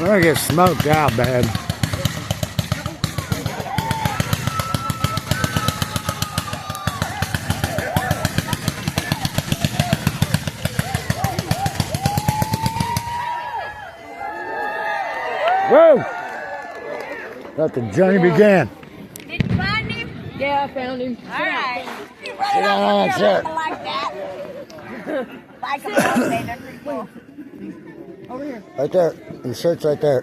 We're gonna get smoked out, man. Whoa! Let the journey begin. Did you find him? Yeah, I found him. All right. You Sit down on that shirt. like that. Like a birthday, that's pretty cool. Over here. Right there. Your shirt's right there.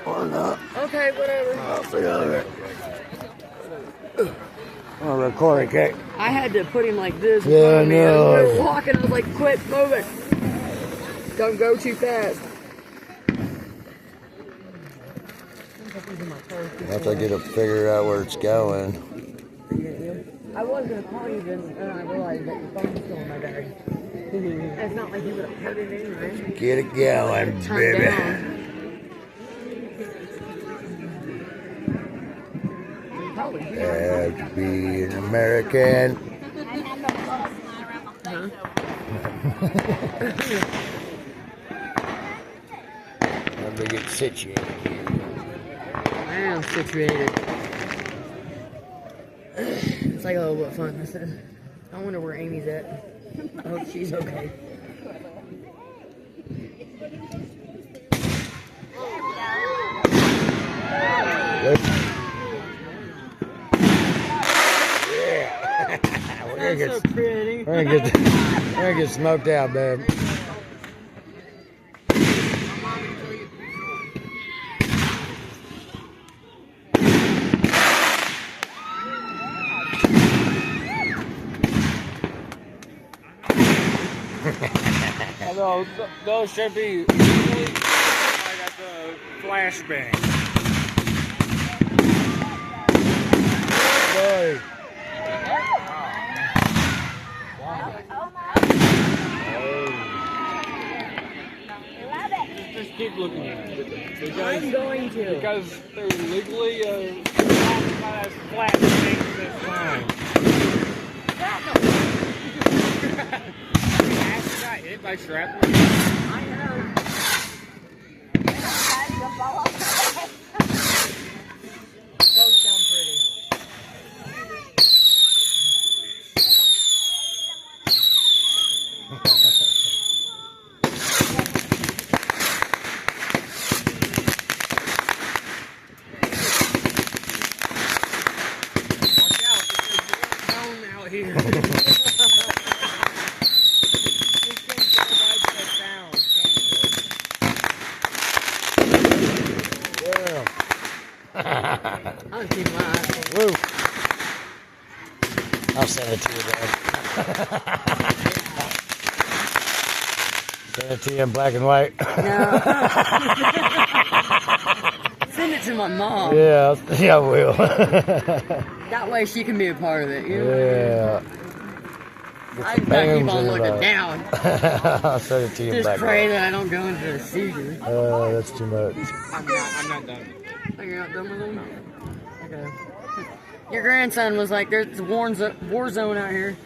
Or not. Okay, whatever. I'll see over it. I'll record it, okay? I had to put him like this. in Yeah, front of me. I know. We were walking. I was like, quit moving. Don't go too fast. Once I get to figure out where it's going. I was going to call you then, and I realized that your phone's still in my bag. It's not like you would have heard it anyway. Get it going, Turn baby. down. Probably. Have to be an American. Huh? Let me get situated. I am situated. It's like, oh, what fun. I wonder where Amy's at. I hope she's okay. Yeah. We're That's so pretty. gonna get smoked out, babe. Although those should be really like at the flashbang. Boy. Just keep looking at it. I'm going to. Because they're legally classified as flashbangs this time. Ash got hit by shrapnel. I know. Those sound pretty. Watch out, there's a zone out here. I'll keep my eyes open. Woo. I'll send it to you, Dad. Send it to you in black and white. No. Send it to my mom. Yeah, I will. That way she can be a part of it. You know? Yeah. I just gotta keep on looking down. I'll send it to you in Just black pray and white. that I don't go into a seizure. That's too much. I'm not done. Oh, you're not done with them? Okay. Your grandson was like, there's a war zone out here.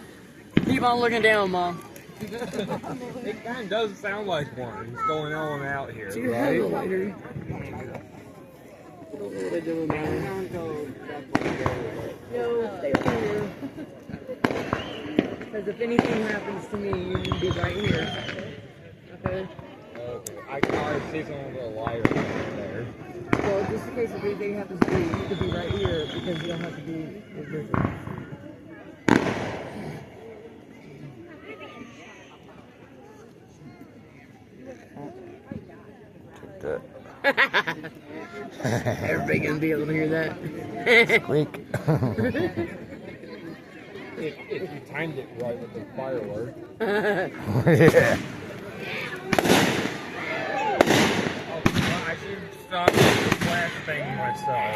Keep on looking down, Mom. It kind of does sound like one. It's going on out here. Do you have a lighter? I don't know what I do about it. No, stay over here. Because if anything happens to me, you can be right here. Okay? Okay. I can already see some of the lighter there. Well, just in case if anything happens to me, you could be right here because you don't have to be invisible. Everybody gonna be able to hear that. Squeak. If you timed it right with the firework. Yeah. I should stop flashbanging myself.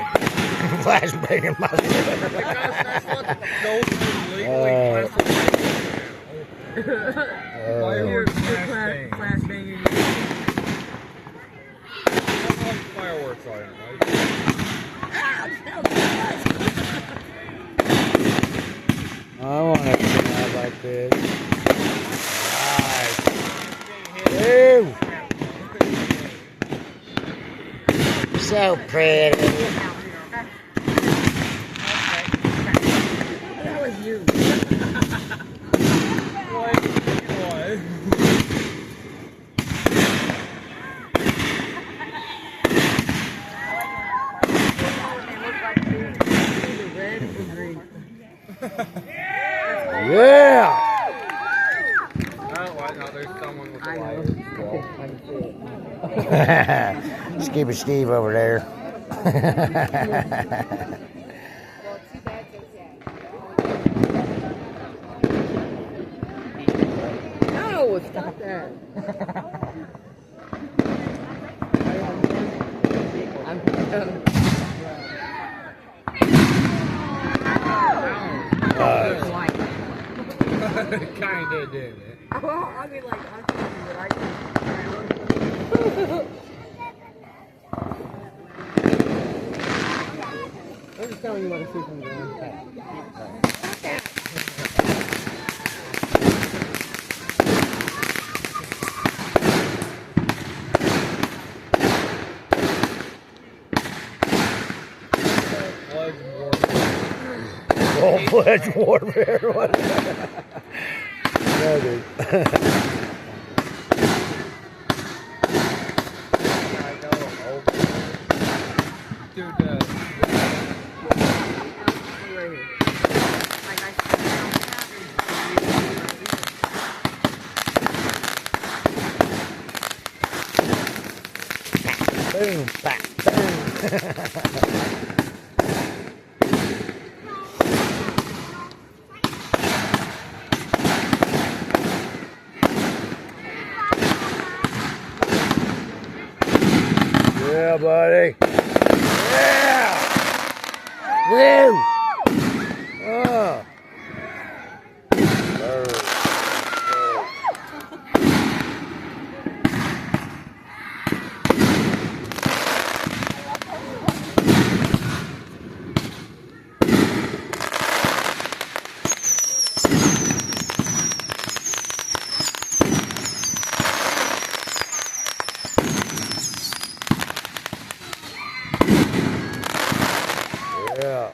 Flashbanging myself. Because that's what those are legally classified now. Fireworks flashbang. Flashbanging. That's what fireworks are, right? I want to fly like this. Nice. Ew. so pretty. That was you. Yeah. Oh, why not? There's someone with a light. Skipper Steve over there. No, stop that. I'm Kinda did it. Well, I mean, like, I'm telling you what I can. I'm just telling you what I see from going. Full-fledged warfare. What? No, dude. Boom, back, boom. Yeah, buddy. Yeah. Woo. Oh. Yeah.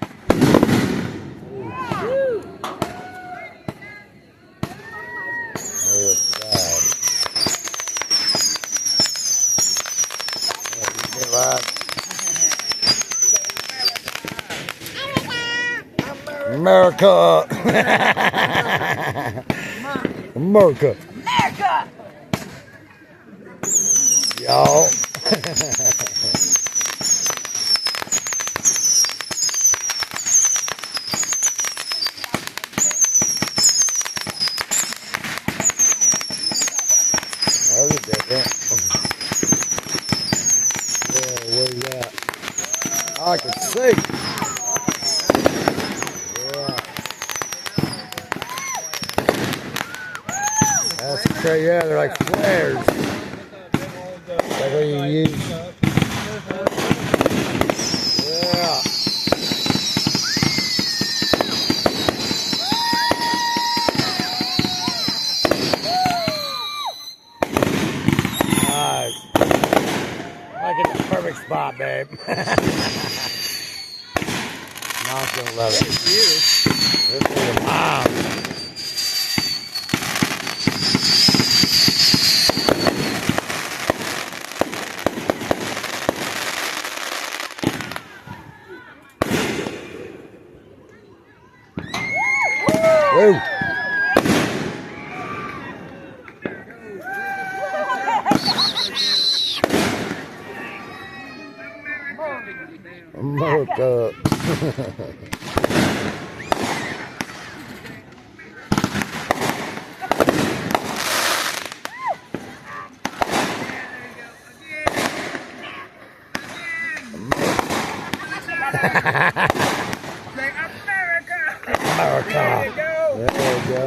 America. America. America! Y'all. Oh, you did that. Yeah, where's that? I can see. Yeah. That's crazy. Yeah, they're like flares. Like what you use. Yeah. Nice. Like in the perfect spot, babe. Mom's gonna love it. This is your mom. Woo! America. America. There we go.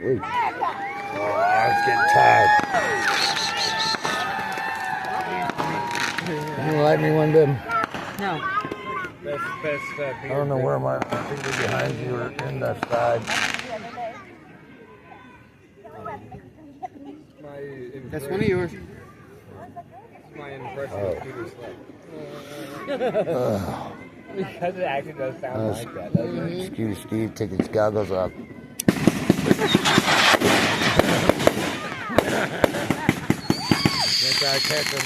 Wait. Oh, I was getting tired. You like me one, babe? No. I don't know where my finger behind you or in the side. That's one of yours. My impression of Peter Slept. Because it actually does sound like that, doesn't it? Excuse Steve, take his goggles off. Think I catch him.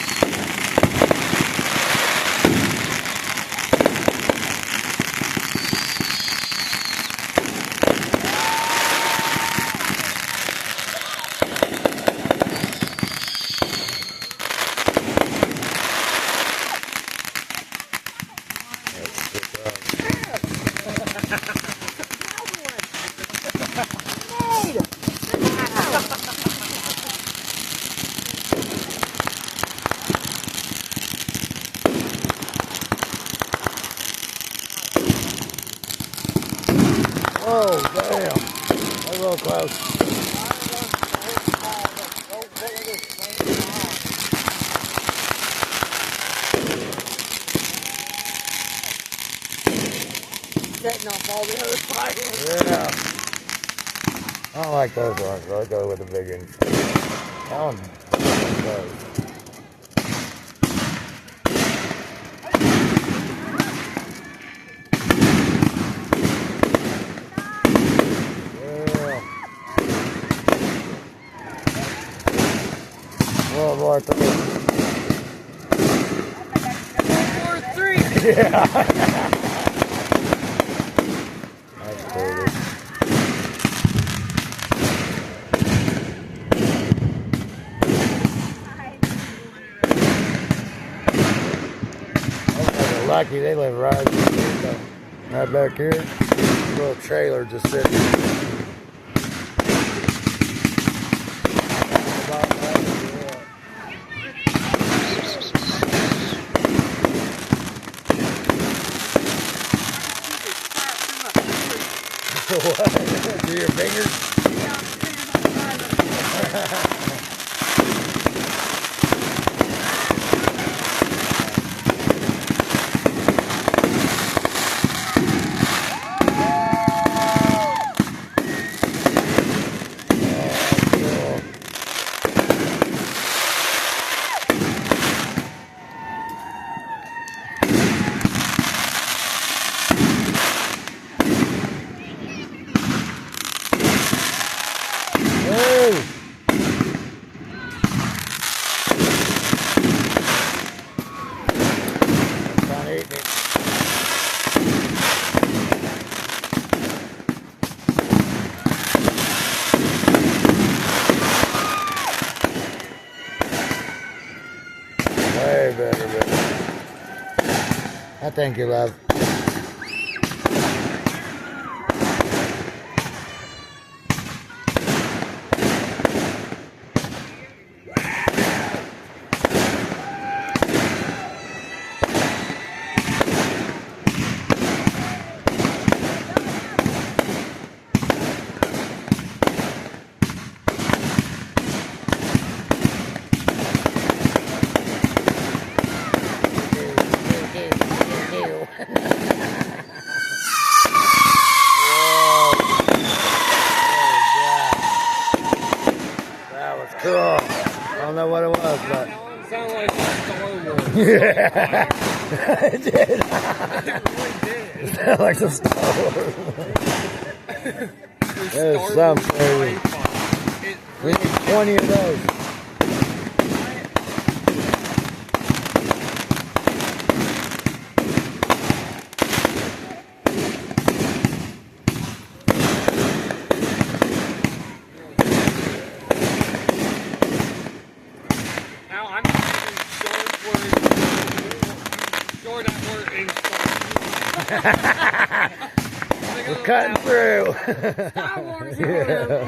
Oh, damn. That's a little close. Setting off all the other fires. Yeah. I don't like those ones, so I go with the big ones. That one goes. World War III. World War III. Yeah. That's cool. They're lucky they live right back here. Little trailer just sitting. What? Do your fingers? Way better, baby. I thank you, love. Cool. I don't know what it was, but. It sounded like Star Wars. Yeah. It did. It really did. It sounded like some Star Wars. There's something. We need 20 of those. We're cutting through. Star Wars. Yeah.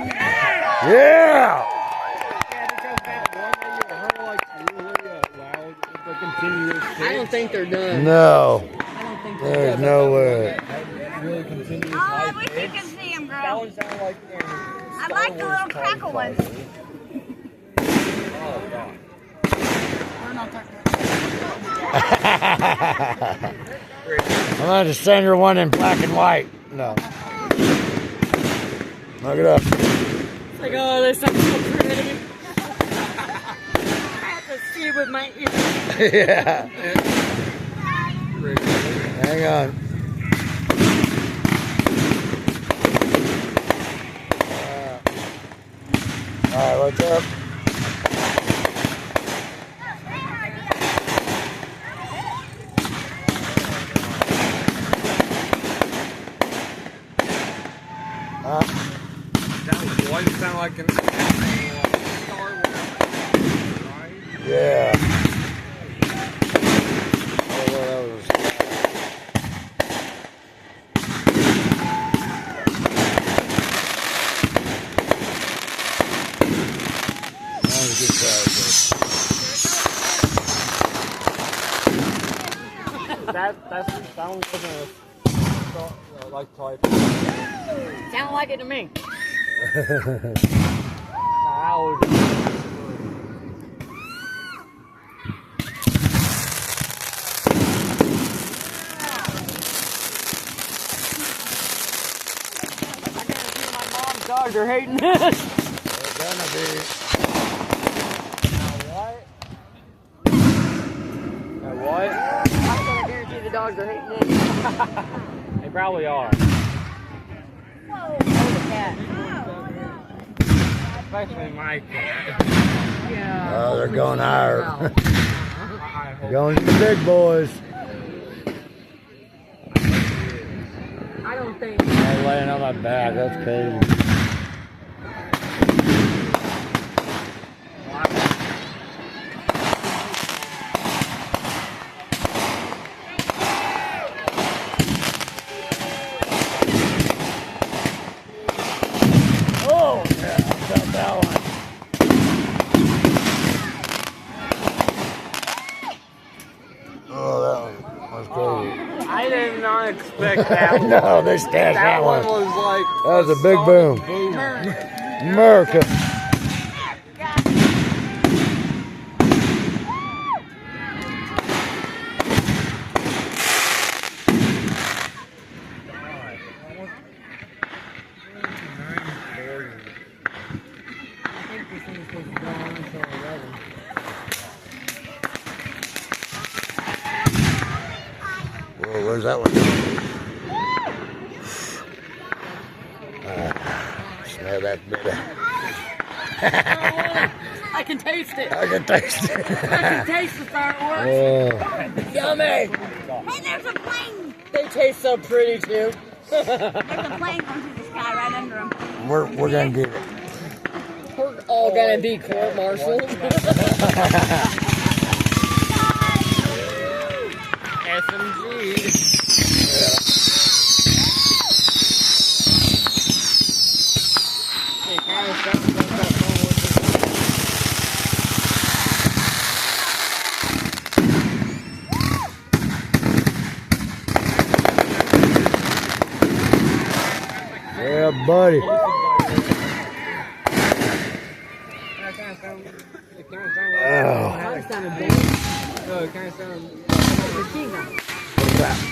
I don't think they're done. No. I don't think There's no way. Really continuous Oh, I high wish you pitch. could see him, That girl. one sounded like I like the little crackle ones. I'm going to send her one in black and white. No. Look it up. It's like, oh, this sounds so pretty. I have to see it with my ears. Yeah. Hang on. Alright, what's up? That voice sound like an Star Wars, right? Yeah. Oh, well, that was... That was a good size, That one wasn't a like type. Sound like it to me. My mom's dogs are hating this. They're gonna be. What? I guarantee the dogs are hating this. They probably are. Oh, the cat. Especially my cat. Yeah. Oh, they're going higher. I hope Going to the big boys. I don't think. I'm laying on my back. That's crazy. Oh, yeah, I felt that one. Oh, that one was crazy. I did not expect that one. No, they stashed that one. was like That was a big boom. America. Whoa, where's that one? Smell that bitter. I can taste it. I can taste it. I can taste the fireworks. Oh. Yummy. Hey, there's a plane. They taste so pretty too. There's a plane going through the sky right under them. We're gonna get it. We're all gonna be court-martialed. SMG. Yeah, buddy.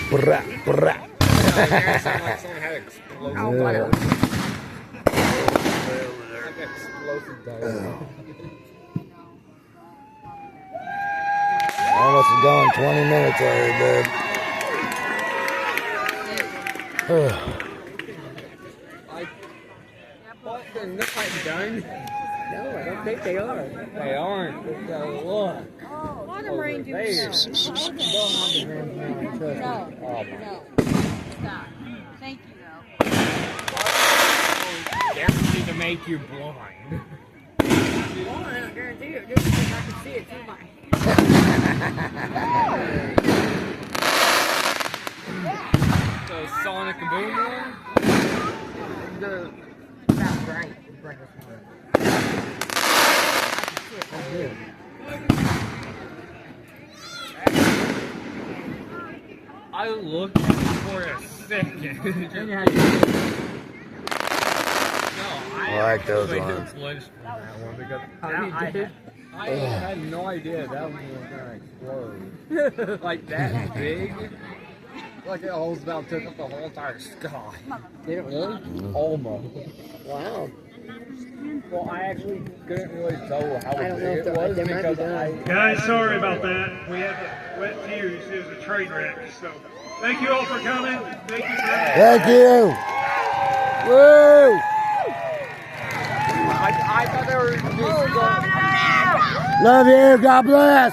Brah, brah. Almost gone 20 minutes already, dude. What? They're not done? No, I don't think they are. They aren't. Look. Let them rain do There. No. Stop. Thank you, though. Guaranteed to make you blind. Well, I don't guarantee it. Just because I can see it through my... The Sonic and Boom one? That's right. I looked at it for a second. I like those actually ones. flinched from that one because Oh, you did? I had no idea that one was gonna explode. Like that big. Like it almost about took up the whole entire sky. Did it really? Almost. Wow. Well, I actually couldn't really tell how I don't know big if it there was might be because done. Guys, sorry about that. We had the wet fuse. It was a train wreck. So, thank you all for coming. Thank you for Thank you. Woo! I thought they were. Love you. God bless.